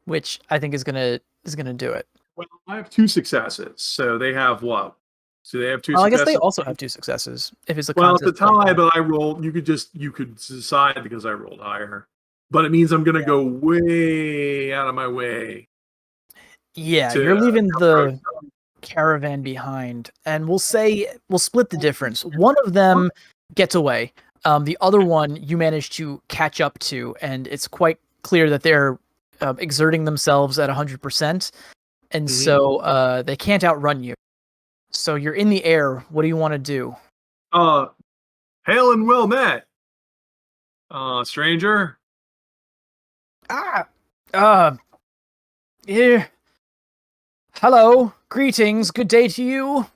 which I think is gonna do it. Well, I have 2 successes, so they have what? So they have 2 Well, I successes. guess they also have 2 successes. If it's a well, it's contest a like tie, that. but I rolled. You could decide because I rolled higher. But it means I'm going to go way out of my way. Yeah, to you're leaving the caravan behind, and we'll split the difference. One of them gets away. The other one you manage to catch up to, and it's quite clear that they're exerting themselves at 100%, and so they can't outrun you. So you're in the air. What do you want to do? Hail and well met, stranger. Here. Hello, greetings, good day to you.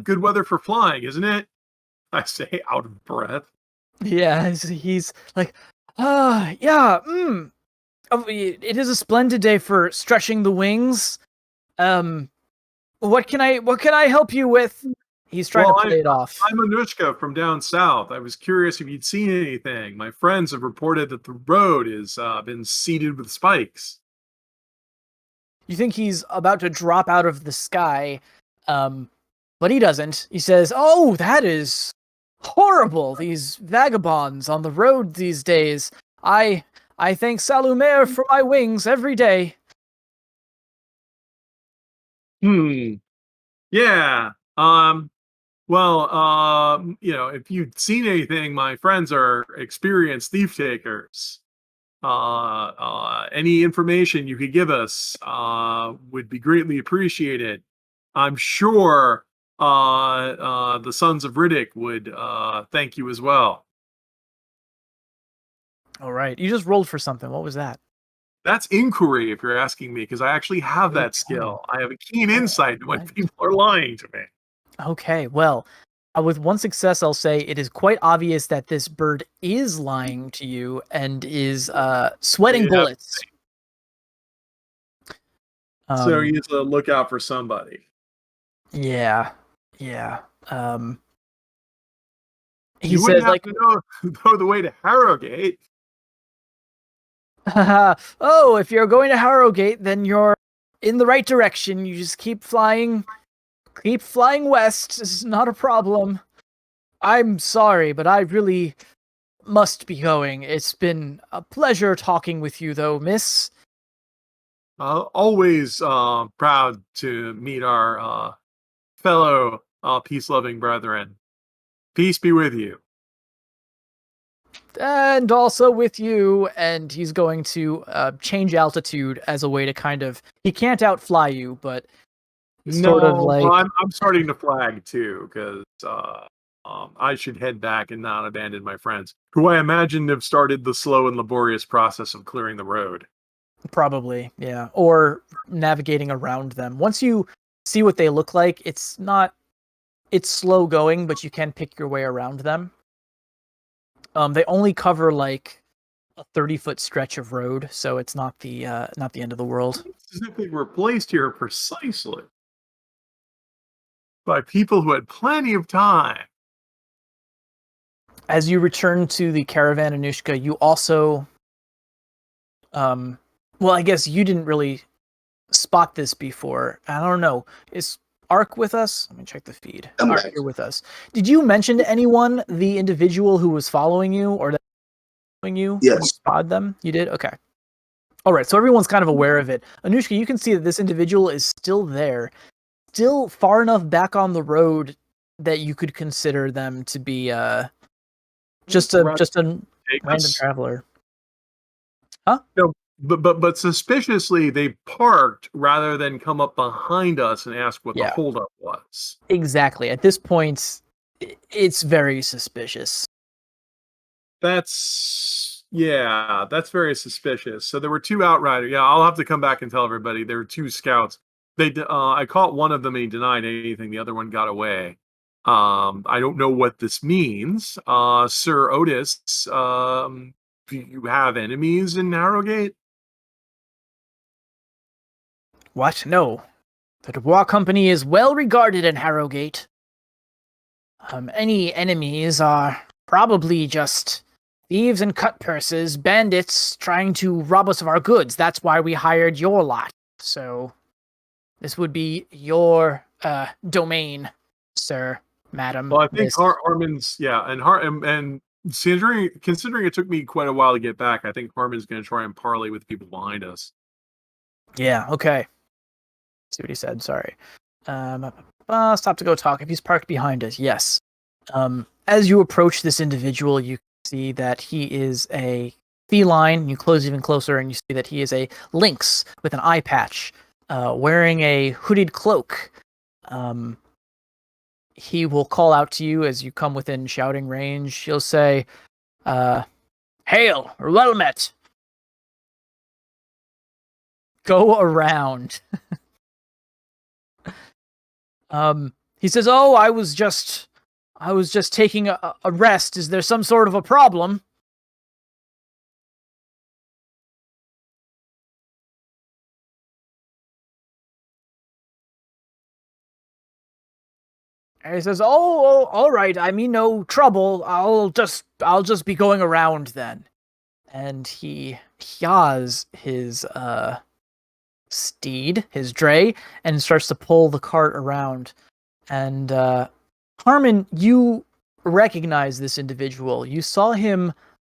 Good weather for flying, isn't it? I say, out of breath. Yeah, he's like, yeah, it is a splendid day for stretching the wings. What can I help you with? He's trying to play it off. I'm Anushka from down south. I was curious if you'd seen anything. My friends have reported that the road has been seeded with spikes. You think he's about to drop out of the sky, but he doesn't. He says, "Oh, that is horrible. These vagabonds on the road these days. I thank Salumer for my wings every day." Yeah. Well, if you'd seen anything, my friends are experienced thief takers. Any information you could give us would be greatly appreciated. I'm sure the sons of Riddick would thank you as well. All right. You just rolled for something. What was that? That's inquiry, if you're asking me, because I actually have that skill. I have a keen insight into when people are lying to me. Okay, well, with 1 success, I'll say it is quite obvious that this bird is lying to you and is sweating bullets. So he's a lookout for somebody. Yeah. He you says, like, know the way to Harrogate. Oh, if you're going to Harrogate, then you're in the right direction. You just keep flying west. This is not a problem. I'm sorry, but I really must be going. It's been a pleasure talking with you, though, miss. Always proud to meet our fellow peace-loving brethren. Peace be with you. And also with you, and he's going to change altitude as a way to kind of... He can't outfly you, but sort of like... I'm starting to flag, too, because I should head back and not abandon my friends, who I imagine have started the slow and laborious process of clearing the road. Probably, yeah. Or navigating around them. Once you see what they look like, it's slow going, but you can pick your way around them. They only cover like a 30-foot stretch of road, so it's not the end of the world. As if they were placed here precisely by people who had plenty of time. As you return to the caravan, Anushka, you also, well, I guess you didn't really spot this before. I don't know. Is Ark with us? Let me check the feed. Ark, you're with us. Did you mention to anyone the individual who was following you or that following you? Yes. When you spotted them? You did? Okay. All right, so everyone's kind of aware of it. Anushka, you can see that this individual is still there, still far enough back on the road that you could consider them to be just a random traveler. Huh? No, but suspiciously they parked rather than come up behind us and ask what the holdup was. Exactly. At this point, it's very suspicious. That's very suspicious. So there were 2 outriders. Yeah, I'll have to come back and tell everybody there were 2 scouts. I caught one of them and he denied anything. The other one got away. I don't know what this means. Sir Otis, do you have enemies in Harrogate? What? No. The Dubois Company is well regarded in Harrogate. Any enemies are probably just thieves and cut purses, bandits trying to rob us of our goods. That's why we hired your lot. So this would be your domain, sir, madam. Well, I think Harmon's and considering it took me quite a while to get back, I think Harmon's going to try and parley with people behind us. Yeah. Okay. See what he said. Sorry. Stop to go talk. If he's parked behind us, yes. As you approach this individual, you see that he is a feline. You close even closer, and you see that he is a lynx with an eye patch, wearing a hooded cloak. He will call out to you as you come within shouting range. He'll say, "Hail, or well met. Go around." He says, "Oh, I was just taking a rest. Is there some sort of a problem?" And he says, "Oh, all right. I mean, no trouble. I'll just be going around then." And he yaws his steed, his dray, and starts to pull the cart around. And Harmon, you recognize this individual. You saw him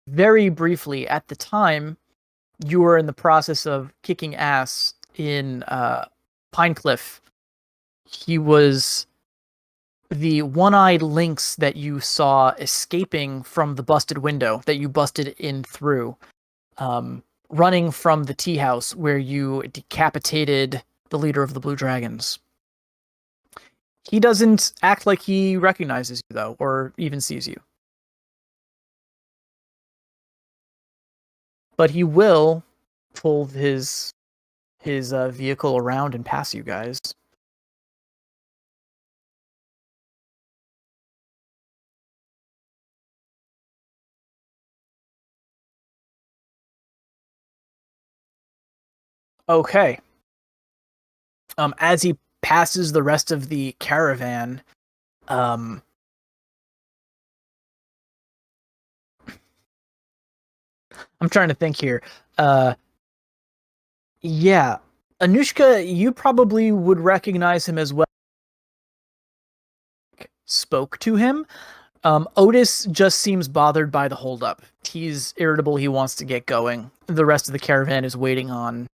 very briefly at the time you were in the process of kicking ass in Pinecliff. He was the one-eyed lynx that you saw escaping from the busted window that you busted in through, running from the tea house where you decapitated the leader of the Blue Dragons. He doesn't act like he recognizes you, though, or even sees you. But he will pull his vehicle around and pass you guys. Okay. As he passes the rest of the caravan, I'm trying to think here. Yeah, Anushka, you probably would recognize him as well. Spoke to him. Otis just seems bothered by the holdup. He's irritable. He wants to get going. The rest of the caravan is waiting on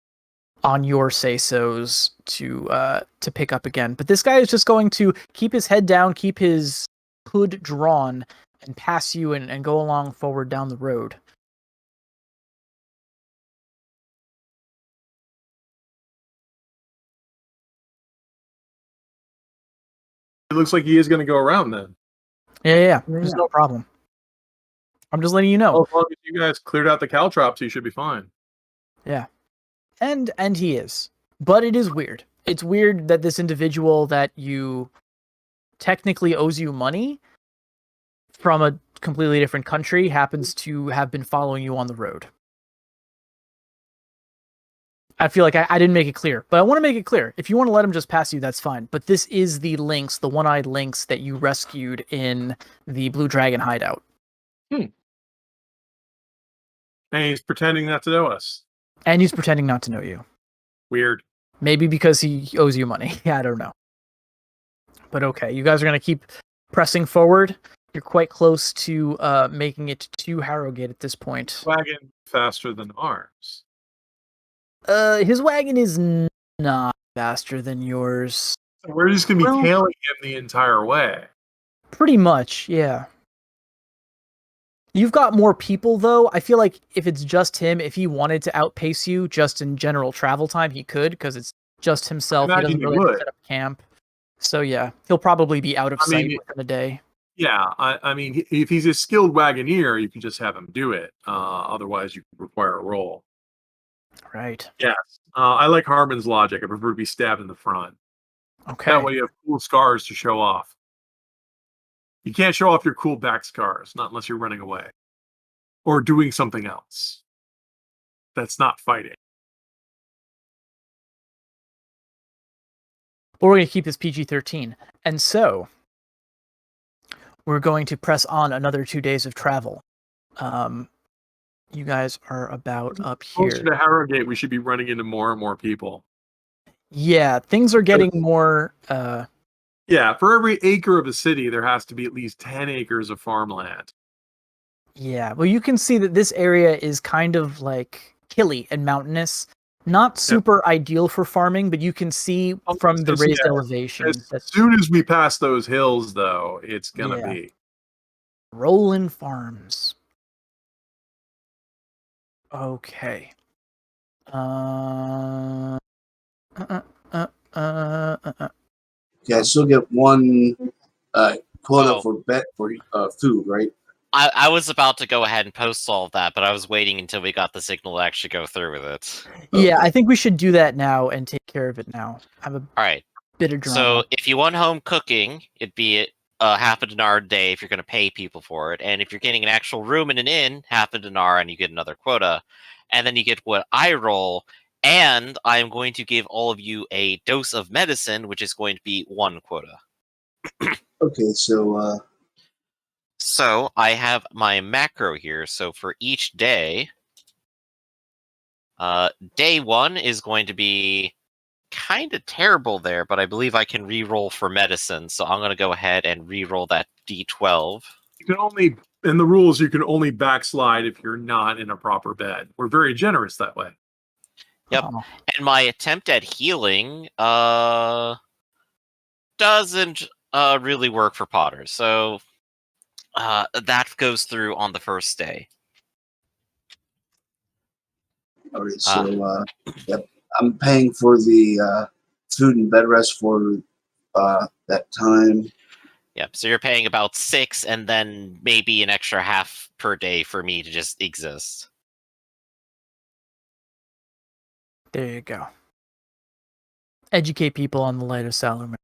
your say-sos to pick up again. But this guy is just going to keep his head down, keep his hood drawn, and pass you and go along forward down the road. It looks like he is going to go around then. Yeah. There's no problem. I'm just letting you know. Well, as long as you guys cleared out the caltrops, you should be fine. Yeah. And he is. But it is weird. It's weird that this individual that you technically owes you money from a completely different country happens to have been following you on the road. I feel like I didn't make it clear, but I want to make it clear. If you want to let him just pass you, that's fine. But this is the lynx, the one-eyed lynx that you rescued in the Blue Dragon hideout. And he's pretending not to know us. And he's pretending not to know you. Weird. Maybe because he owes you money. Yeah, I don't know. But okay, you guys are going to keep pressing forward. You're quite close to making it to Harrogate at this point. Wagon faster than ours. His wagon is not faster than yours. So we're just going to be tailing him the entire way. Pretty much, yeah. You've got more people, though. I feel like if it's just him, if he wanted to outpace you just in general travel time, he could, because it's just himself. He doesn't really have to set up camp. So yeah, he'll probably be out of sight within a day. Yeah, I mean, if he's a skilled wagoneer, you can just have him do it. Otherwise, you require a roll. Right. Yes. I like Harmon's logic. I prefer to be stabbed in the front. Okay. That way you have cool scars to show off. You can't show off your cool back scars, not unless you're running away. Or doing something else. That's not fighting. But we're going to keep this PG-13. And so, we're going to press on another 2 days of travel. You guys are about up Closer here. to Harrogate, we should be running into more and more people. Yeah, things are getting more. Yeah, for every acre of a city, there has to be at least 10 acres of farmland. Yeah, well, you can see that this area is kind of like hilly and mountainous. Not super ideal for farming, but you can see from the raised elevation. As soon as we pass those hills, though, it's going to be. Rolling farms. Okay. Yeah, I still get one quota for food, right? I was about to go ahead and post all of that, but I was waiting until we got the signal to actually go through with it. Yeah, I think we should do that now and take care of it now. Have a bit of drama. So if you want home cooking, it'd be half a dinar a day if you're going to pay people for it, and if you're getting an actual room in an inn, half a dinar, and you get another quota, and then you get what I roll. And I am going to give all of you a dose of medicine, which is going to be 1 quota. Okay, so I have my macro here. So for each day, day 1 is going to be kind of terrible there, but I believe I can re-roll for medicine. So I'm going to go ahead and re-roll that D12. You can only, in the rules, you can only backslide if you're not in a proper bed. We're very generous that way. Yep. Oh. And my attempt at healing doesn't really work for Potter. So that goes through on the first day. all right, so yep, I'm paying for the food and bed rest for that time. Yep. So you're paying about 6, and then maybe an extra half per day for me to just exist. There you go. Educate people on the light of Salumin.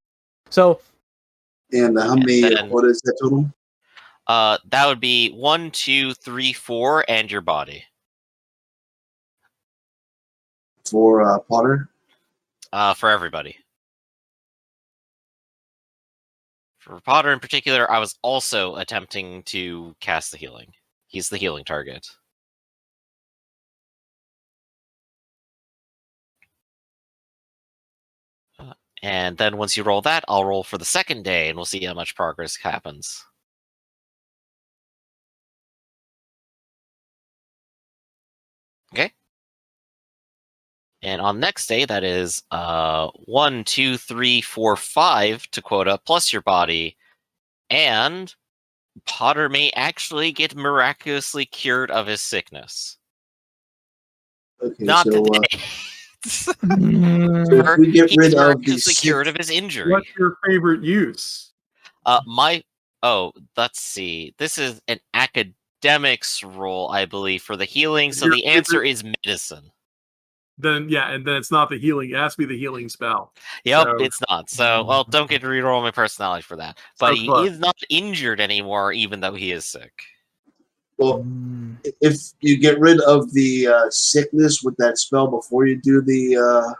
So, and how many quotas is that total? That would be 1, 2, 3, 4, and your body. For Potter? For everybody. For Potter in particular, I was also attempting to cast the healing. He's the healing target. And then once you roll that, I'll roll for the second day, and we'll see how much progress happens. Okay. And on next day, that is 1, 2, 3, 4, 5 to quota, plus your body. And Potter may actually get miraculously cured of his sickness. Okay, Not so, today. so if we get rid of the cured of his injury. What's your favorite use? Let's see. This is an academics roll, I believe, for the healing. So the answer is medicine. Then and then it's not the healing. It has to be the healing spell. Yep, it's not. So, well, don't get to reroll my personality for that. But he is not injured anymore, even though he is sick. Well, if you get rid of the sickness with that spell before you do the...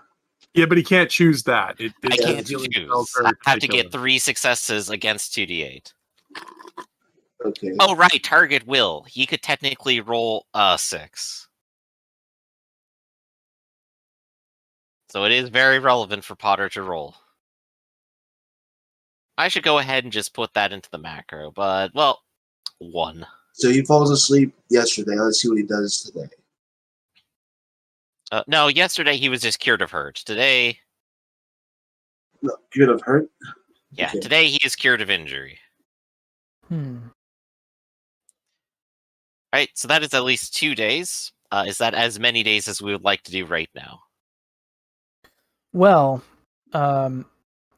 Yeah, but he can't choose that. I can't choose. I have to get 3 successes against 2d8. Okay. Oh, right. Target will. He could technically roll 6. So it is very relevant for Potter to roll. I should go ahead and just put that into the macro, but, well, 1. So he falls asleep yesterday. Let's see what he does today. No, yesterday he was just cured of hurt. Today... No, cured of hurt? Yeah, okay. Today he is cured of injury. Alright, so that is at least 2 days. Is that as many days as we would like to do right now? Well,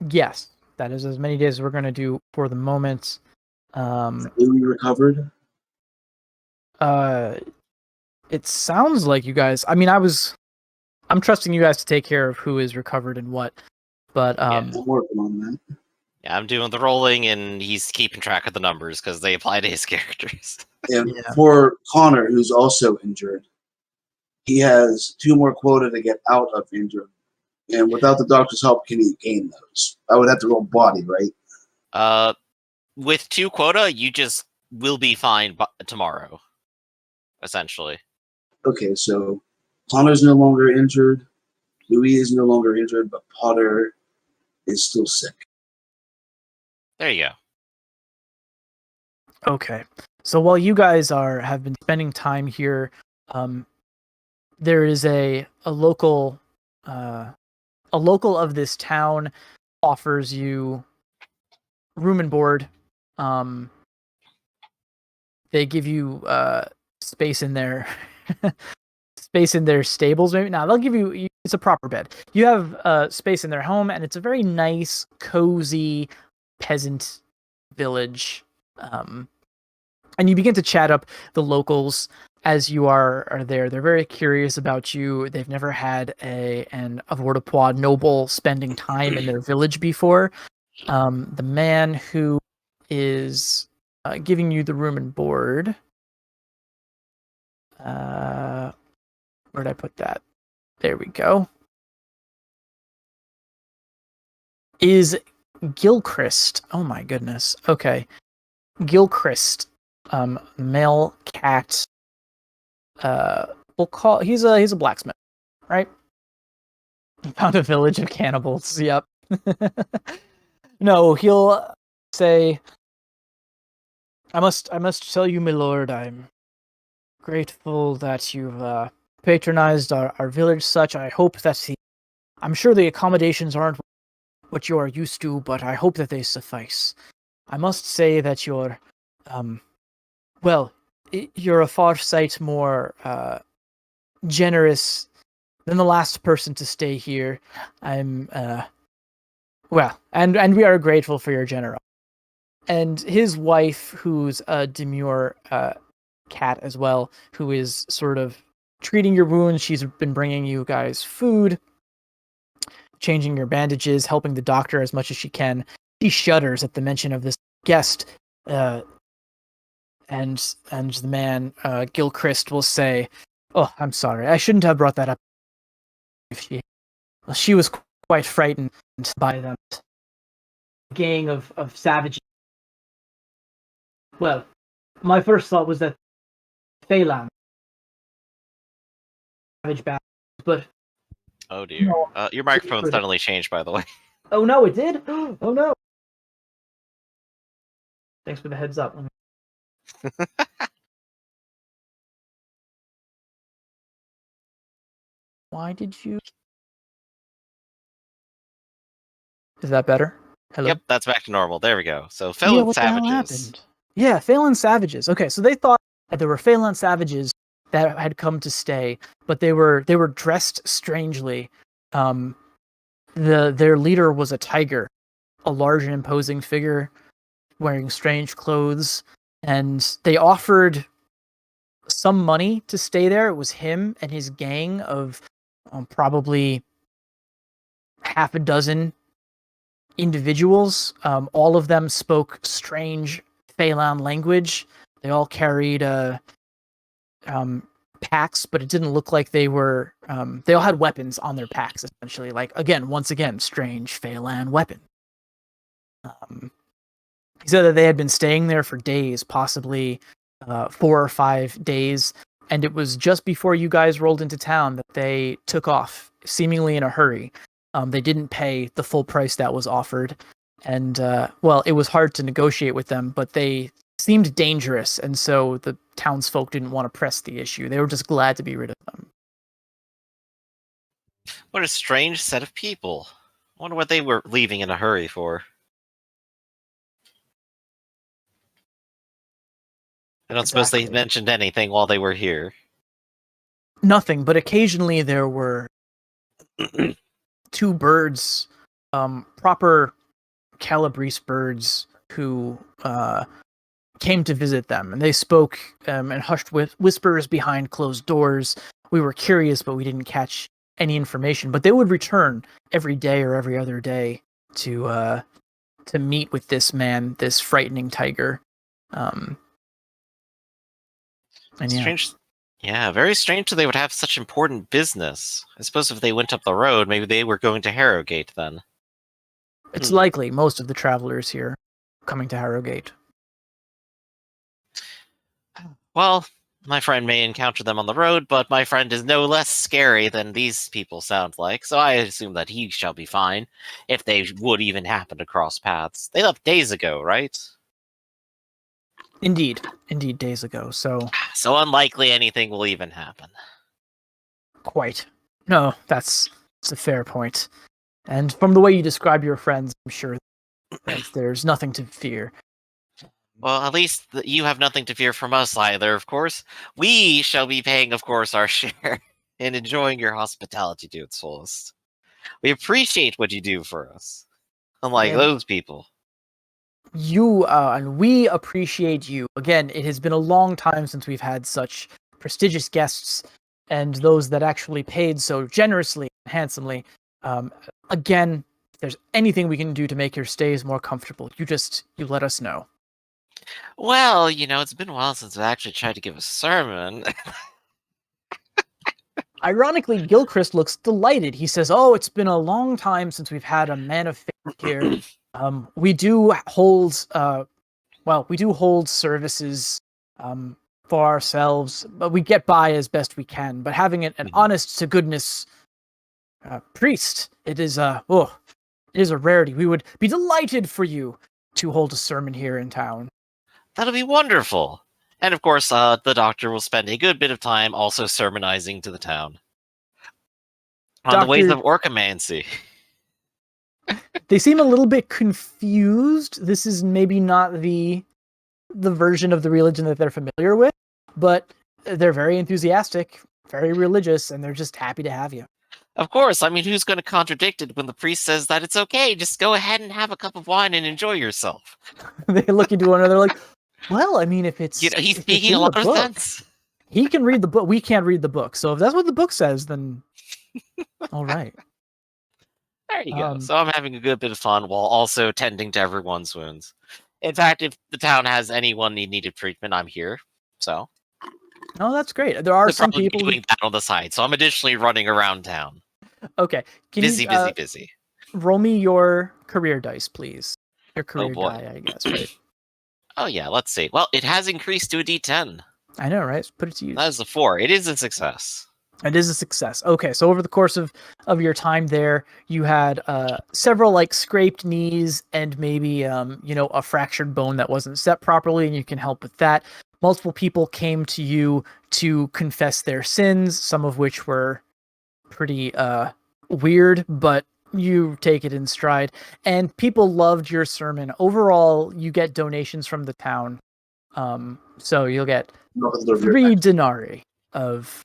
yes. That is as many days as we're going to do for the moment. We recovered? It sounds like you guys... I mean, I'm trusting you guys to take care of who is recovered and what. But I'm working on that. Yeah, I'm doing the rolling, and he's keeping track of the numbers because they apply to his characters. And for Connor, who's also injured, he has 2 more quota to get out of injury. And without the doctor's help, can he gain those? I would have to roll body, right? With 2 quota, you just will be fine tomorrow. essentially. Okay, so Connor's no longer injured. Louis is no longer injured, but Potter is still sick. There you go. Okay. So while you guys have been spending time here, there is a local of this town offers you room and board. They give you space in their stables. Maybe they'll give you. It's a proper bed. You have space in their home, and it's a very nice, cozy peasant village. And you begin to chat up the locals as you are there. They're very curious about you. They've never had an avoirdupois noble spending time in their village before. The man who is giving you the room and board. Where'd I put that? There we go. Is Gilchrist. Oh my goodness. Okay. Gilchrist. Male cat. We'll call he's a blacksmith, right? He found a village of cannibals. Yep. No, he'll say, I must tell you, my lord, I'm grateful that you've patronized our village such. I hope that I'm sure the accommodations aren't what you are used to, but I hope that they suffice. I must say that you're you're a far sight more generous than the last person to stay here. I'm and we are grateful for your generosity. And his wife, who's a demure cat as well, who is sort of treating your wounds. She's been bringing you guys food, changing your bandages, helping the doctor as much as she can. She shudders at the mention of this guest. And the man, Gilchrist, will say, "Oh, I'm sorry. I shouldn't have brought that up." She was quite frightened by them. Gang of savages. Well, my first thought was that Phelan, savage bastards, but Oh dear. no, Your microphone suddenly changed, by the way. Oh no, it did. Oh no. Thanks for the heads up. Why did you? Is that better? Hello? Yep, that's back to normal. There we go. So, Phelan what savages. the hell happened? Yeah, Phelan savages. Okay, so they thought that there were Phelan savages that had come to stay, but they were dressed strangely. Their leader was a tiger, a large and imposing figure wearing strange clothes, and they offered some money to stay there. It was him and his gang of probably half a dozen individuals. All of them spoke strange Phelan language. They all carried packs, but it didn't look like they were. They all had weapons on their packs, essentially. Like once again, strange Phelan weapon. He said that they had been staying there for days, possibly 4 or 5 days, and it was just before you guys rolled into town that they took off, seemingly in a hurry. They didn't pay the full price that was offered, and it was hard to negotiate with them, but they seemed dangerous, and so the townsfolk didn't want to press the issue. They were just glad to be rid of them. What a strange set of people. I wonder what they were leaving in a hurry for. I don't suppose they mentioned anything while they were here. Nothing, but occasionally there were 2 birds, proper Calabrese birds, who came to visit them, and they spoke and hushed with whispers behind closed doors. We were curious, but we didn't catch any information. But they would return every day or every other day to meet with this man, this frightening tiger. And strange. Yeah, very strange that they would have such important business. I suppose if they went up the road, maybe they were going to Harrogate then. It's likely most of the travelers here coming to Harrogate. Well, My friend may encounter them on the road, but my friend is no less scary than these people sound like, so I assume that he shall be fine, if they would even happen to cross paths. They left days ago, right? Indeed, days ago. So So unlikely anything will even happen. quite. No, that's a fair point. And from the way you describe your friends, I'm sure that there's nothing to fear. Well, at least you have nothing to fear from us either, of course. We shall be paying, of course, our share and enjoying your hospitality to its fullest. We appreciate what you do for us, unlike And those people. you and we appreciate you. Again, it has been a long time since we've had such prestigious guests and those that actually paid so generously and handsomely. Again, if there's anything we can do to make your stays more comfortable, you let us know. Well, it's been a while since I actually tried to give a sermon. Ironically, Gilchrist looks delighted. He says, "Oh, it's been a long time since we've had a man of faith here. We do hold, services for ourselves, but we get by as best we can. But having an honest to goodness priest, it is a rarity. We would be delighted for you to hold a sermon here in town." That'll be wonderful. And of course, the doctor will spend a good bit of time also sermonizing to the town on the ways of orcomancy. They seem a little bit confused. This is maybe not the version of the religion that they're familiar with, but they're very enthusiastic, very religious, and they're just happy to have you. Of course, I mean, who's going to contradict it when the priest says that it's okay? Just go ahead and have a cup of wine and enjoy yourself. They look into one another like, well, I mean, if it's... he's speaking a lot of sense. He can read the book. We can't read the book. So if that's what the book says, then all right. There you go. So I'm having a good bit of fun while also tending to everyone's wounds. In fact, if the town has anyone needed treatment, I'm here. So... Oh, that's great. There are some people doing that on the side, so I'm additionally running around town. Okay. Busy. Roll me your career dice, please. Your career die, I guess, right? Oh, yeah, let's see. Well, it has increased to a D10. I know, right? Put it to use. That is a 4. It is a success. It is a success. Okay, so over the course of your time there, you had several scraped knees and maybe a fractured bone that wasn't set properly, and you can help with that. Multiple people came to you to confess their sins, some of which were pretty weird, but you take it in stride. And people loved your sermon. Overall, you get donations from the town. So you'll get 3 denarii of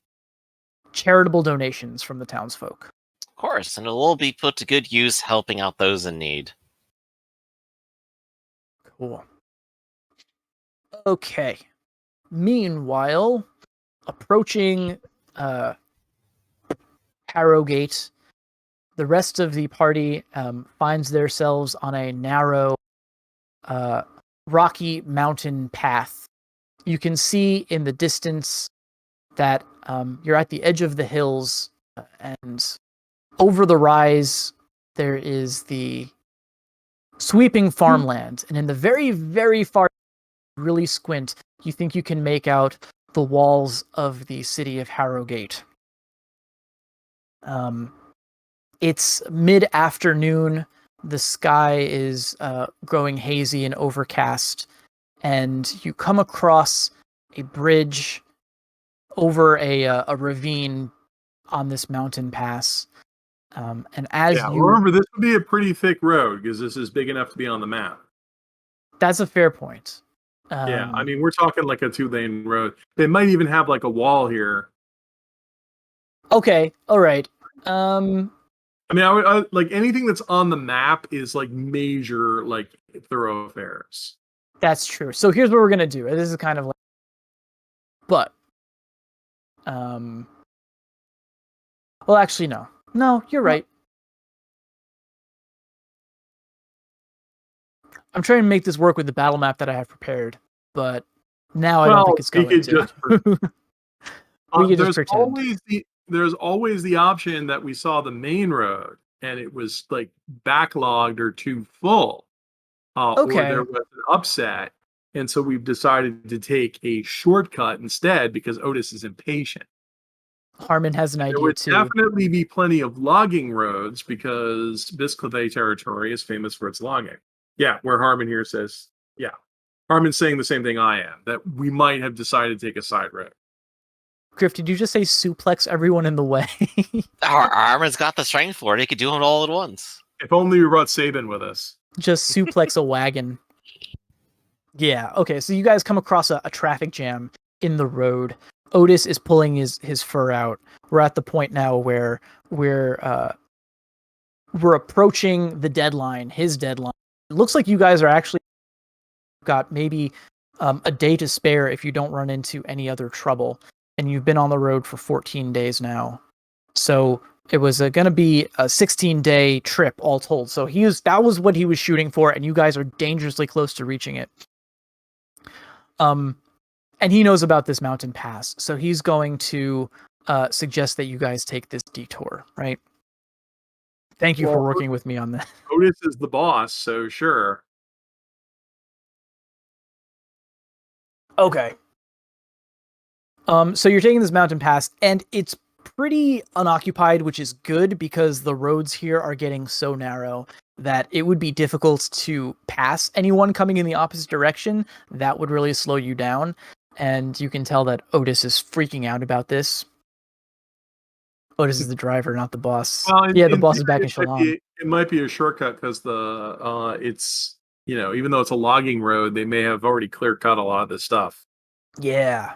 charitable donations from the townsfolk. Of course, and it'll all be put to good use helping out those in need. Cool. Okay. Meanwhile, approaching Harrogate, the rest of the party finds themselves on a narrow, rocky mountain path. You can see in the distance that you're at the edge of the hills, and over the rise there is the sweeping farmland. And in the very, very far, really squint, you think you can make out the walls of the city of Harrogate. It's mid-afternoon. The sky is growing hazy and overcast, and you come across a bridge over a ravine on this mountain pass. And as you remember, this would be a pretty thick road because this is big enough to be on the map. That's a fair point. Yeah, I mean, we're talking like a 2-lane road. They might even have like a wall here. Okay, all right. I mean, I like anything that's on the map is like major like thoroughfares. That's true. So here's what we're gonna do. This is kind of like, but, well, actually, no. No, you're right. I'm trying to make this work with the battle map that I have prepared, but now I don't think it's going to. We could just pretend. There's always the option that we saw the main road and it was like backlogged or too full. Or there was an upset. And so we've decided to take a shortcut instead because Otis is impatient. Harmon has an There idea would too. definitely be plenty of logging roads because Bisclave territory is famous for its logging. Yeah, where Harmon here says, yeah. Harmon's saying the same thing I am, that we might have decided to take a side road. Griff, did you just say suplex everyone in the way? Harmon's got the strength for it. He could do it all at once. If only we brought Sabin with us. Just suplex a wagon. Yeah, okay, so you guys come across a traffic jam in the road. Otis is pulling his fur out. We're at the point now where we're approaching the deadline, his deadline. It looks like you guys are actually got maybe a day to spare if you don't run into any other trouble. And you've been on the road for 14 days now. So it was going to be a 16-day trip all told. So that was what he was shooting for, and you guys are dangerously close to reaching it. And he knows about this mountain pass, so he's going to suggest that you guys take this detour, right? Thank you for working with me on that. Otis is the boss, so sure. Okay. So you're taking this mountain pass, and it's pretty unoccupied, which is good because the roads here are getting so narrow that it would be difficult to pass anyone coming in the opposite direction. That would really slow you down. And you can tell that Otis is freaking out about this. Otis is the driver, not the boss. Well, the boss is back in Shalom. It might be a shortcut because it's, even though it's a logging road, they may have already clear cut a lot of this stuff. Yeah.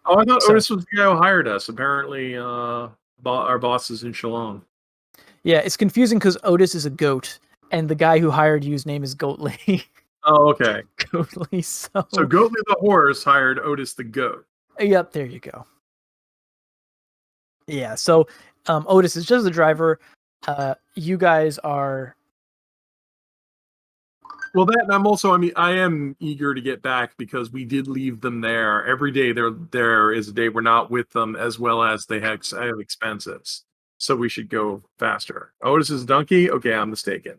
Oh, I thought Otis was the guy who hired us. Apparently, our boss is in Shalom. Yeah, it's confusing because Otis is a goat, and the guy who hired you's name is Goatly. Oh, okay. Goatly, so Goatly the horse hired Otis the goat. Yep, there you go. Yeah, so Otis is just the driver. You guys are... Well, I am eager to get back because we did leave them there. Every day there is a day we're not with them, as well as they have expenses. So we should go faster. Otis is a donkey? Okay, I'm mistaken.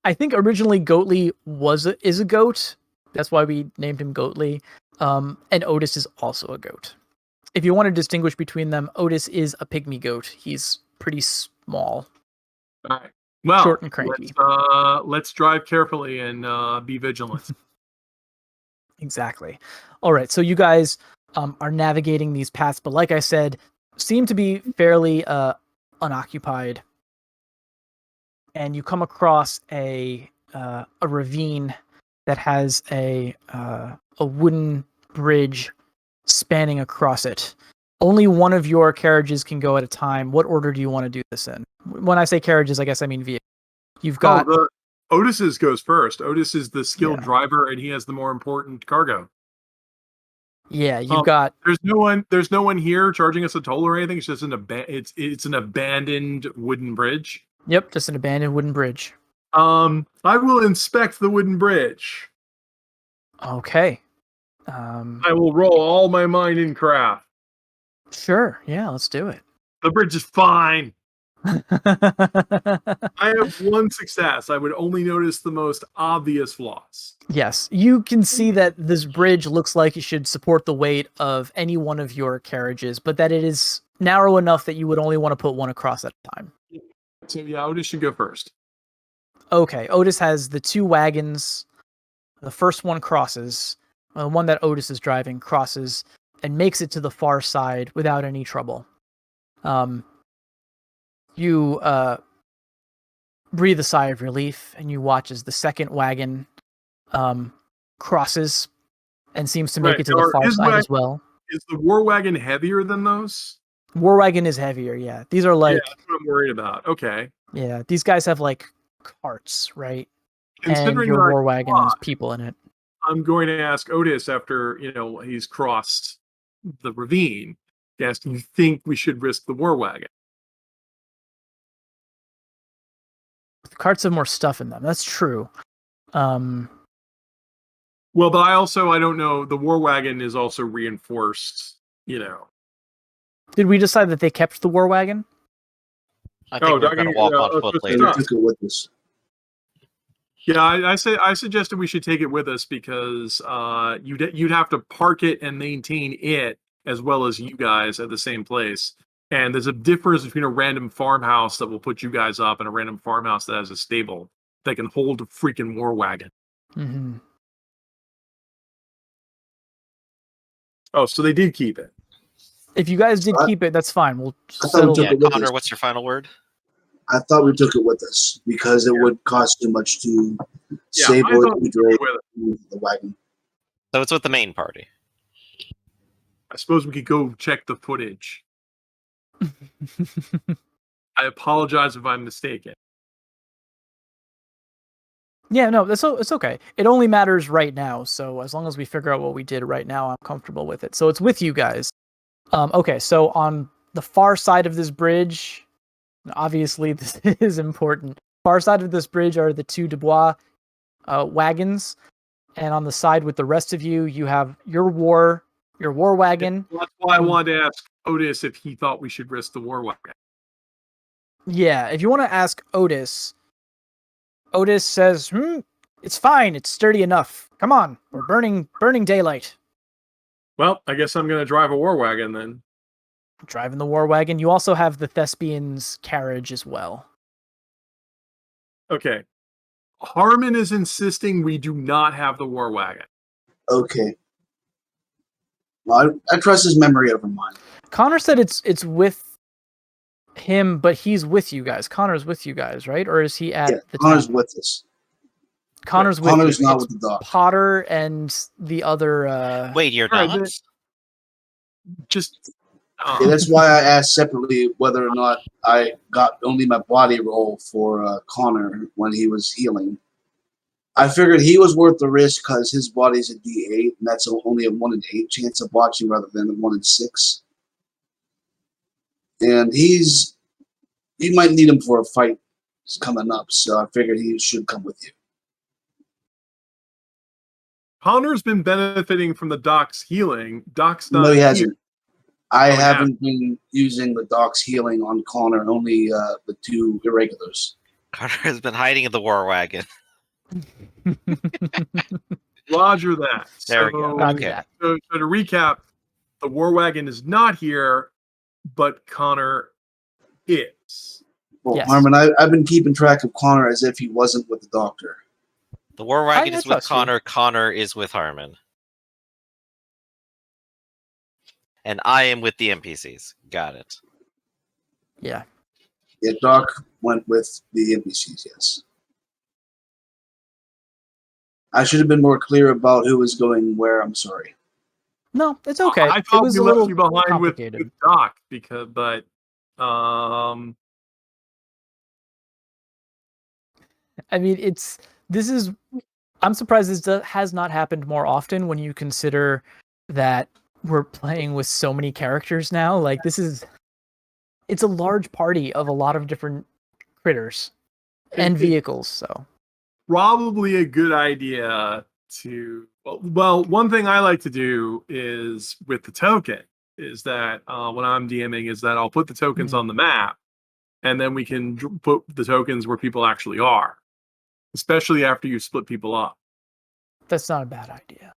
I think originally Goatly is a goat. That's why we named him Goatly. And Otis is also a goat. If you want to distinguish between them, Otis is a pygmy goat. He's pretty small. All right. Well, short and cranky. Let's drive carefully and be vigilant. Exactly. All right. So you guys are navigating these paths, but like I said, seem to be fairly unoccupied. And you come across a ravine that has a wooden bridge spanning across it. Only one of your carriages can go at a time. What order do you want to do this in? When I say carriages, I guess I mean vehicles. You've got Otis's goes first. Otis is the skilled driver, and he has the more important cargo. Yeah, you've got. There's no one here charging us a toll or anything. It's just it's an abandoned wooden bridge. Yep, just an abandoned wooden bridge. I will inspect the wooden bridge. Okay. I will roll all my mind in craft. Sure. Yeah, let's do it. The bridge is fine. I have one success. I would only notice the most obvious flaws. Yes, you can see that this bridge looks like it should support the weight of any one of your carriages, but that it is narrow enough that you would only want to put one across at a time. So yeah, Otis should go first. Okay, Otis has the two wagons. The first one crosses. The one that Otis is driving crosses and makes it to the far side without any trouble. You breathe a sigh of relief, and you watch as the second wagon crosses and seems to make it to the far side as well. Is the war wagon heavier than those? War wagon is heavier, yeah. These are like... Yeah, that's what I'm worried about. Okay. Yeah, these guys have like carts, right? Considering and your war wagon has people in it. I'm going to ask Otis after, he's crossed the ravine. Yes, do you think we should risk the war wagon? The carts have more stuff in them. That's true. Well, but I don't know. The war wagon is also reinforced, Did we decide that they kept the war wagon? I think we're going to walk on foot later. Took it with us. Yeah, I suggested we should take it with us because you'd have to park it and maintain it as well as you guys at the same place. And there's a difference between a random farmhouse that will put you guys up and a random farmhouse that has a stable that can hold a freaking war wagon. Mm-hmm. Oh, so they did keep it. If you guys did keep it, that's fine. We'll I thought we settle took it. it with Connor, us. what's your final word? I thought we took it with us because it would cost too much to save I thought we took it the wagon. So it's with the main party. I suppose we could go check the footage. I apologize if I'm mistaken. Yeah, no, it's okay. It only matters right now. So as long as we figure out what we did right now, I'm comfortable with it. So it's with you guys. Okay, so on the far side of this bridge, obviously this is important. Far side of this bridge are the two Dubois wagons, and on the side with the rest of you, you have your war wagon. That's why I wanted to ask Otis if he thought we should risk the war wagon. Yeah, if you want to ask Otis says, it's fine, it's sturdy enough. Come on, we're burning daylight. Well, I guess I'm going to drive a war wagon then. Driving the war wagon. You also have the Thespian's carriage as well. Okay. Harmon is insisting we do not have the war wagon. Okay. Well, I trust his memory over mine. Connor said it's with him, but he's with you guys. Connor's with you guys, right? Or is he at the Connor's town? with us. Connor's with Connor's you. not It's with the dog. Potter and the other... Wait, you're Right, not? Just... Yeah, that's why I asked separately whether or not I got only my body roll for Connor when he was healing. I figured he was worth the risk because his body's a D8, and that's only a 1 in 8 chance of watching rather than a 1 in 6. And you might need him for a fight coming up, so I figured he should come with you. Connor's been benefiting from the Doc's healing. Doc's not No, he here. hasn't. I Oh, yeah. haven't been using the Doc's healing on Connor, only the two irregulars. Connor has been hiding in the war wagon. Roger that. There we go. Roger Okay. that. So to recap, the war wagon is not here, but Connor is. Well, Yes. Harmon, I've been keeping track of Connor as if he wasn't with the doctor. The war wagon I is with trust you. Connor. Connor is with Harmon. And I am with the NPCs. Got it. Yeah. Yeah, Doc went with the NPCs, yes. I should have been more clear about who was going where, I'm sorry. No, it's okay. I It thought was we a left little you behind with complicated. Doc but I mean, I'm surprised this has not happened more often when you consider that we're playing with so many characters now. Like, it's a large party of a lot of different critters and vehicles, so. probably a good idea to well, one thing I like to do is with the token is that when I'm DMing is that I'll put the tokens on the map and then we can put the tokens where people actually are, especially after you split people up. That's not a bad idea.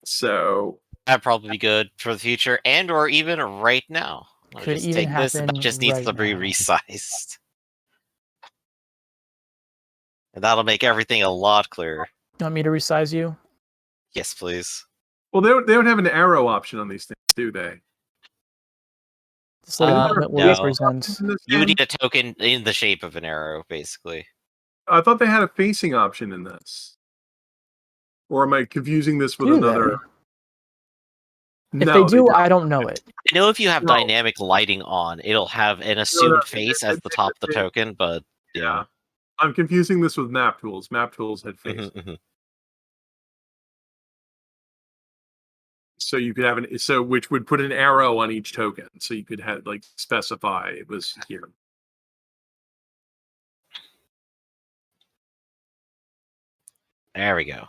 So That'd probably be good for the future and or even right now. I'll Could just even take this and that happen just needs right to be now. resized. And that'll make everything a lot clearer. You want me to resize you? Yes, please. well, they don't have an arrow option on these things, do they? This little Uh, helmet will no. represent. In this You would game? need a token in the shape of an arrow, basically. I thought they had a facing option in this. Or am I confusing this with Do another? If they do, I don't know it. I know if you have No. dynamic lighting on, it'll have an assumed face as the top of the token, but Yeah. I'm confusing this with map tools. Map tools had face. So you could have which would put an arrow on each token. So you could have specify it was here. There we go.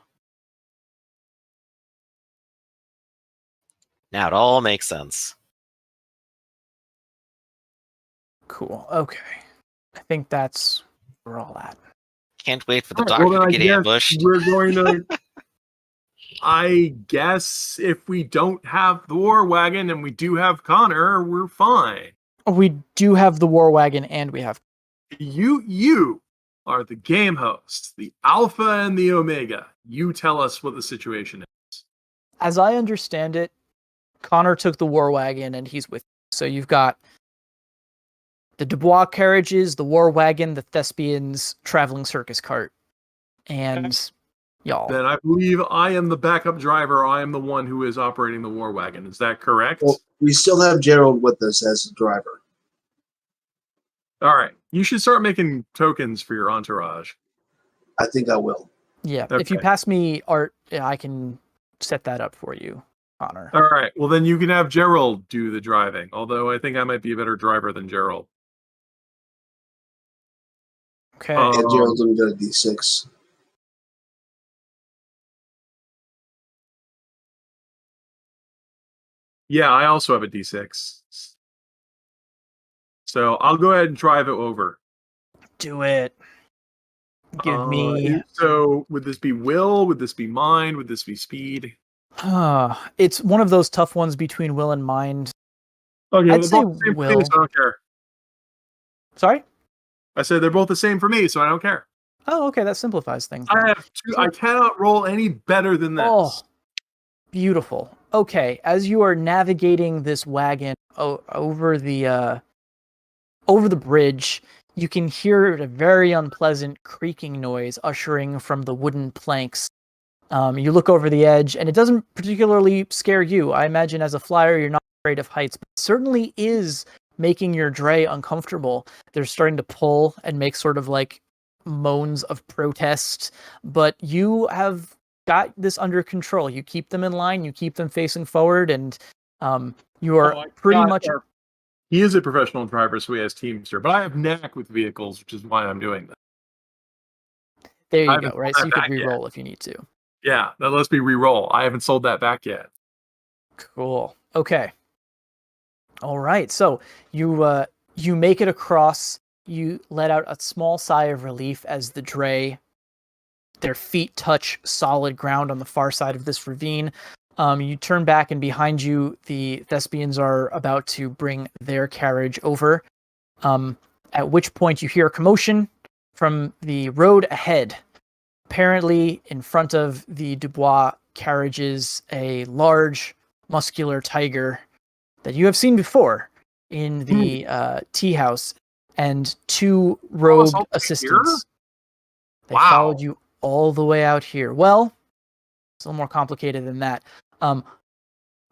Now it all makes sense. Cool. Okay. I think that's where we're all at. Can't wait for the All right, doctor well, to then get I guess ambushed. we're going to. I guess if we don't have the war wagon and we do have Connor, we're fine. We do have the war wagon, and we have. You are the game host, the alpha and the omega. You tell us what the situation is. As I understand it, Connor took the war wagon, and he's with you. So you've got the Dubois carriages, the war wagon, the Thespians traveling circus cart, and y'all. Then I believe I am the backup driver. I am the one who is operating the war wagon. Is that correct? Well, we still have Gerald with us as the driver. All right. You should start making tokens for your entourage. I think I will. Yeah, Okay. if you pass me art, I can set that up for you, Connor. All right. Well, then you can have Gerald do the driving. Although I think I might be a better driver than Gerald. Okay. And Gerald's going to get a D6. Yeah, I also have a D6. So I'll go ahead and drive it over. Do it. Give me. So would this be will? Would this be mind? Would this be speed? It's one of those tough ones between will and mind. Okay, I'd they're say both the same for will. me, so I don't care. Sorry? I said they're both the same for me, so I don't care. Oh, okay. That simplifies things. I have two. I cannot roll any better than this. Oh, beautiful. Okay, as you are navigating this wagon over the bridge, you can hear a very unpleasant creaking noise ushering from the wooden planks. You look over the edge, and it doesn't particularly scare you. I imagine as a flyer, you're not afraid of heights, but it certainly is making your dray uncomfortable. They're starting to pull and make sort of like moans of protest, but you have got this under control. You keep them in line, you keep them facing forward, and you are pretty much. He is a professional driver, so he has teamster, but I have knack with vehicles, which is why I'm doing this. There you I go, haven't right? sold So you that could back yet. re-roll if you need to. Yeah, that lets me re-roll. I haven't sold that back yet. Cool. Okay. All right. So you make it across. You let out a small sigh of relief as the dray, their feet touch solid ground on the far side of this ravine. You turn back, and behind you, the Thespians are about to bring their carriage over. At which point you hear a commotion from the road ahead. Apparently, in front of the Dubois carriages, a large, muscular tiger that you have seen before in the tea house, and two robed assistants. They followed you all the way out here. Well, it's a little more complicated than that.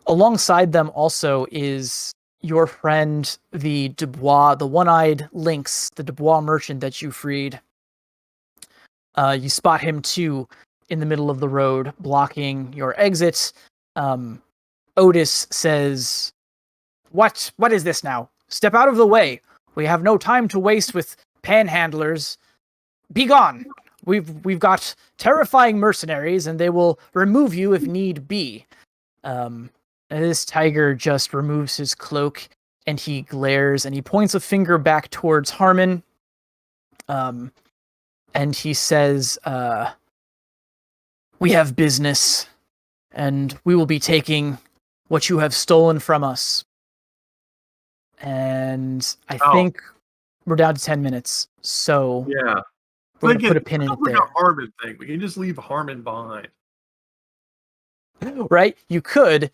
Alongside them also is your friend, the Dubois, the one-eyed lynx, the Dubois merchant that you freed. You spot him too in the middle of the road, blocking your exit. Otis says, What is this now? Step out of the way. We have no time to waste with panhandlers. Be gone. We've got terrifying mercenaries, and they will remove you if need be. And this tiger just removes his cloak, and he glares, and he points a finger back towards Harmon. And he says, we have business, and we will be taking what you have stolen from us. And I think we're down to 10 minutes, so yeah, we're going to put a pin in it there. Like a Harmon thing. We can just leave Harmon behind. Right? You could,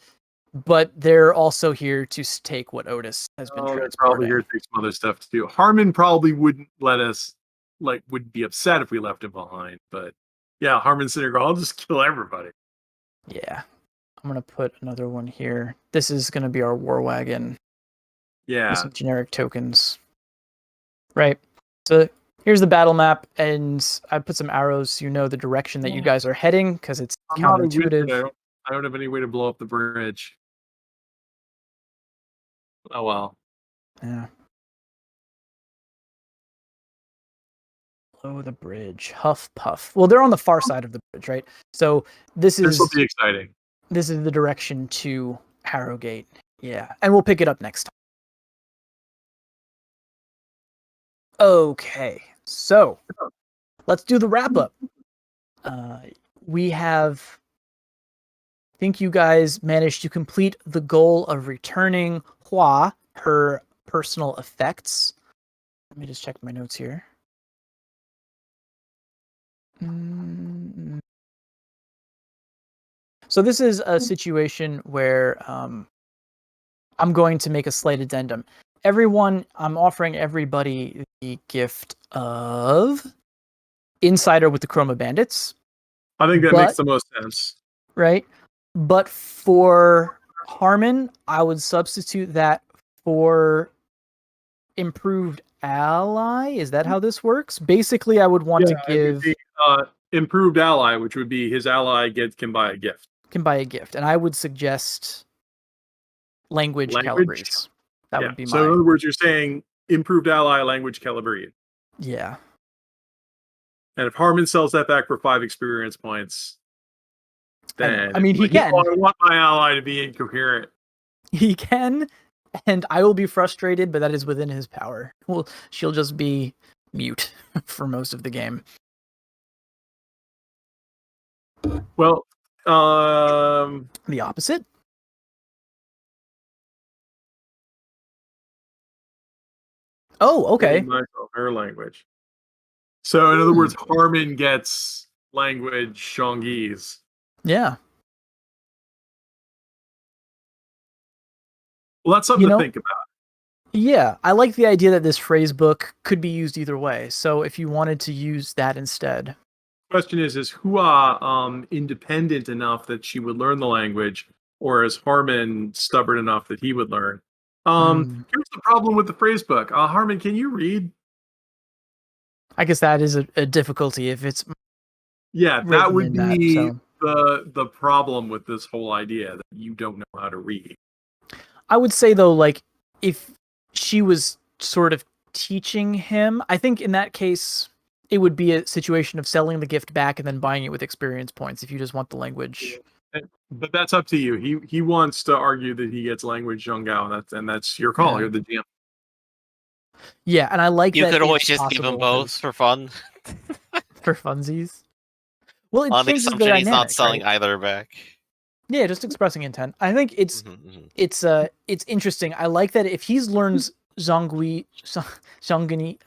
but they're also here to take what Otis has been transporting. Probably here to take some other stuff too. Harmon probably wouldn't let us, would be upset if we left him behind. But yeah, Harmon's sitting around, I'll just kill everybody. Yeah. I'm going to put another one here. This is going to be our war wagon. Yeah. With some generic tokens. Right. So here's the battle map, and I put some arrows so you know the direction that you guys are heading, because it's counterintuitive. I don't have any way to blow up the bridge. Oh well. Yeah. Blow the bridge. Huff puff. Well, they're on the far side of the bridge, right? So this will be exciting. This is the direction to Harrogate. Yeah. And we'll pick it up next time. Okay. So let's do the wrap up. We have, I think you guys managed to complete the goal of returning Hua her personal effects. Let me just check my notes here. So this is a situation where I'm going to make a slight addendum. I'm offering everybody the gift of Insider with the Chroma Bandits. I think that makes the most sense. Right? But for Harmon, I would substitute that for Improved Ally. Is that how this works? Basically, I would want to give... Improved Ally, which would be his ally can buy a gift. Can buy a gift. And I would suggest language Calabrese. That would be So in other words, you're saying Improved Ally, language Calabrese. Yeah. And if Harmon sells that back for 5 experience points, then I mean, he can. I want my ally to be incoherent. He can, and I will be frustrated, but that is within his power. Well, she'll just be mute for most of the game. Well, the opposite. Oh, okay. Her language. So, in other words, Harmon gets language Shangese. Yeah. Well, that's something to think about. Yeah, I like the idea that this phrase book could be used either way. So, if you wanted to use that instead. Question is Hua independent enough that she would learn the language, or is Harmon stubborn enough that he would learn? Here's the problem with the phrase book. Harmon, can you read? I guess that is a difficulty if it's... Yeah, that would be the problem with this whole idea, that you don't know how to read. I would say, though, like, if she was sort of teaching him, I think in that case... it would be a situation of selling the gift back and then buying it with experience points if you just want the language. But that's up to you. He wants to argue that he gets language Zhonggao, and that's your call. You're the GM. Yeah, and I like that. You could always just give them both for fun. For funsies. Well, it on the changes the assumption dynamic, he's not selling right? either back. Yeah, just expressing intent. I think it's interesting. I like that if he learns Zhongni,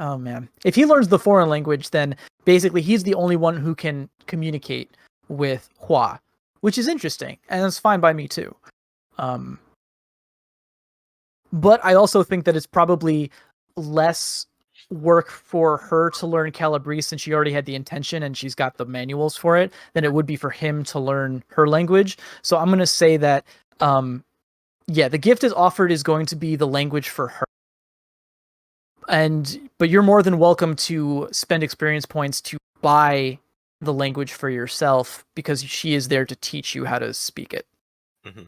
oh man. If he learns the foreign language, then basically he's the only one who can communicate with Hua, which is interesting, and it's fine by me too. But I also think that it's probably less work for her to learn Calabrese since she already had the intention and she's got the manuals for it than it would be for him to learn her language. So I'm going to say that, the gift is offered is going to be the language for her. But you're more than welcome to spend experience points to buy the language for yourself because she is there to teach you how to speak it. Mm-hmm.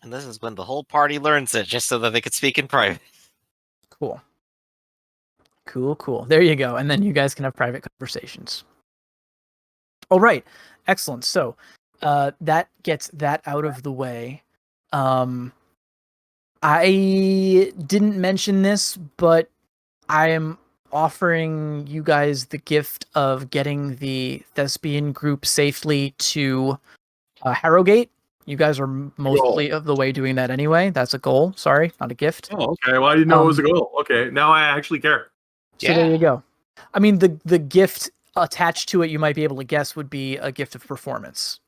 And this is when the whole party learns it, just so that they could speak in private. Cool. There you go. And then you guys can have private conversations. All right. Excellent. So that gets that out of the way. I didn't mention this, but I am offering you guys the gift of getting the thespian group safely to Harrogate. You guys are mostly of the way doing that anyway. That's a goal. Sorry, not a gift. Oh, okay. Well, I didn't know it was a goal. Okay, now I actually care. So there you go. I mean, the gift attached to it, you might be able to guess, would be a gift of performance,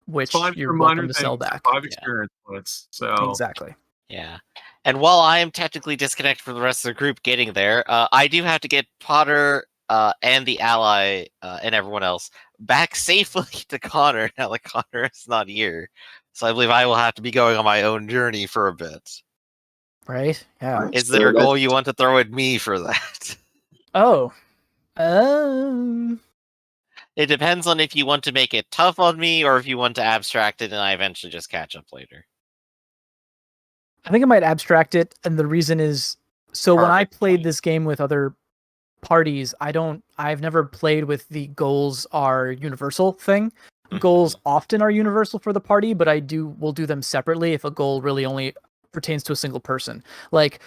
which you're welcome to sell back. 5 experience points. So exactly. Yeah. And while I am technically disconnected from the rest of the group getting there, I do have to get Potter and the ally and everyone else back safely to Connor now that Connor is not here. So I believe I will have to be going on my own journey for a bit. Right? Yeah. Is there a goal you want to throw at me for that? Oh. It depends on if you want to make it tough on me or if you want to abstract it and I eventually just catch up later. I think I might abstract it, and the reason is when I played this game with other parties, I've never played with the goals are universal thing. Goals often are universal for the party, but we'll do them separately if a goal really only pertains to a single person. Like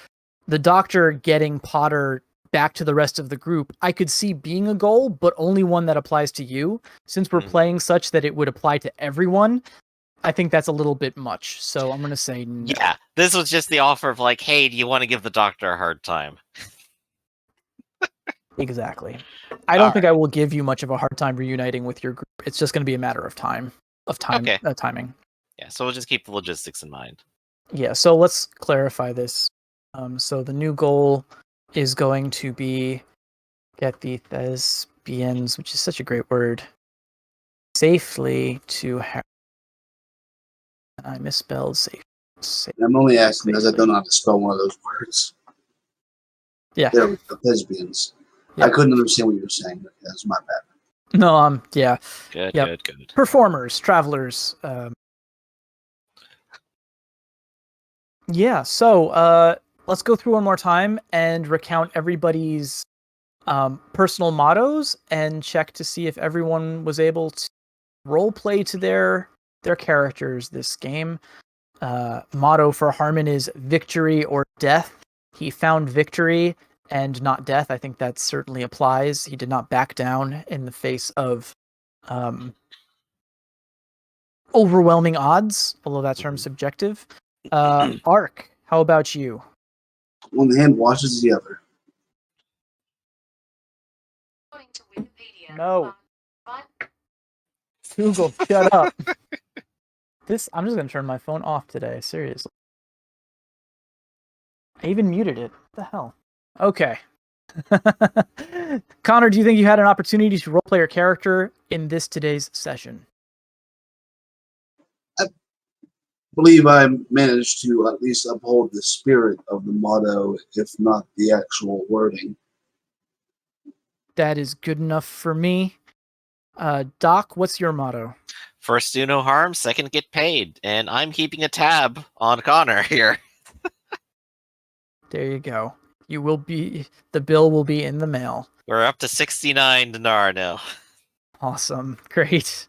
the doctor getting Potter back to the rest of the group, I could see being a goal, but only one that applies to you. Since we're playing such that it would apply to everyone, I think that's a little bit much. So I'm going to say no. Yeah, this was just the offer of like, hey, do you want to give the doctor a hard time? Exactly. I don't think I will give you much of a hard time reuniting with your group. It's just going to be a matter of time. Okay. Timing. Yeah, so we'll just keep the logistics in mind. Yeah, so let's clarify this. So the new goal is going to be get the Thespians, which is such a great word, safely to I misspelled safe. I'm only asking because I don't know how to spell one of those words. Yeah. There, the lesbians. Yeah. I couldn't understand what you were saying. That's my bad. No, yeah. Good, Yep. good. Performers, travelers. Yeah, so let's go through one more time and recount everybody's personal mottos and check to see if everyone was able to role play to their characters this game. Motto for Harmon is victory or death. He found victory and not death. I think that certainly applies. He did not back down in the face of overwhelming odds, although that term's subjective. Ark, how about you? One hand washes the other. No. Google, shut up. I'm just gonna turn my phone off today, seriously. I even muted it. What the hell? Okay. Connor, do you think you had an opportunity to roleplay your character in today's session? I believe I managed to at least uphold the spirit of the motto, if not the actual wording. That is good enough for me. Doc, what's your motto? First, do no harm. Second, get paid. And I'm keeping a tab on Connor here. There you go. The bill will be in the mail. We're up to 69 dinar now. Awesome. Great.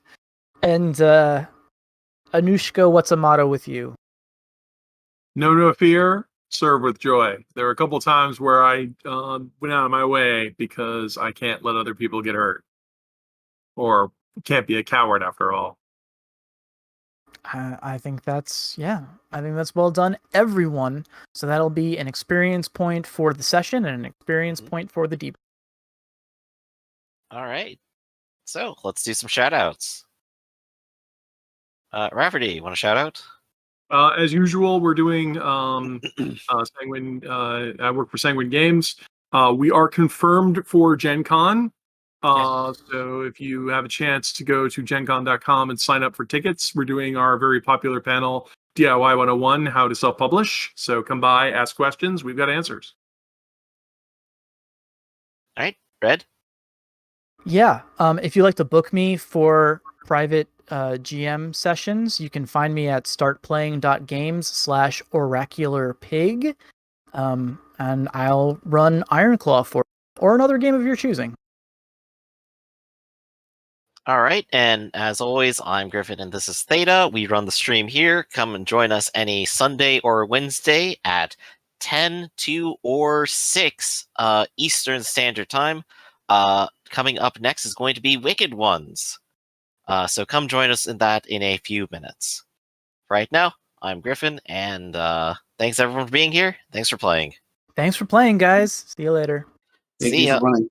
And Anushka, what's a motto with you? Know no fear, serve with joy. There are a couple times where I went out of my way because I can't let other people get hurt. Or can't be a coward after all. I think that's well done, everyone. So that'll be an experience point for the session and an experience point for the deep. All right. So let's do some shout outs. Rafferty, you want to shout out? As usual, we're doing Sanguine. I work for Sanguine Games. We are confirmed for Gen Con. So if you have a chance to go to gencon.com and sign up for tickets, we're doing our very popular panel, DIY 101, how to self-publish. So come by, ask questions. We've got answers. All right. Red? Yeah. If you'd like to book me for private GM sessions, you can find me at startplaying.games/oracularpig. And I'll run Ironclaw for or another game of your choosing. All right, and as always, I'm Griffin, and this is Theta. We run the stream here. Come and join us any Sunday or Wednesday at 10, 2, or 6 Eastern Standard Time. Coming up next is going to be Wicked Ones. So come join us in that in a few minutes. Right now, I'm Griffin, and thanks everyone for being here. Thanks for playing. Thanks for playing, guys. See you later. Thank See you ya. for running.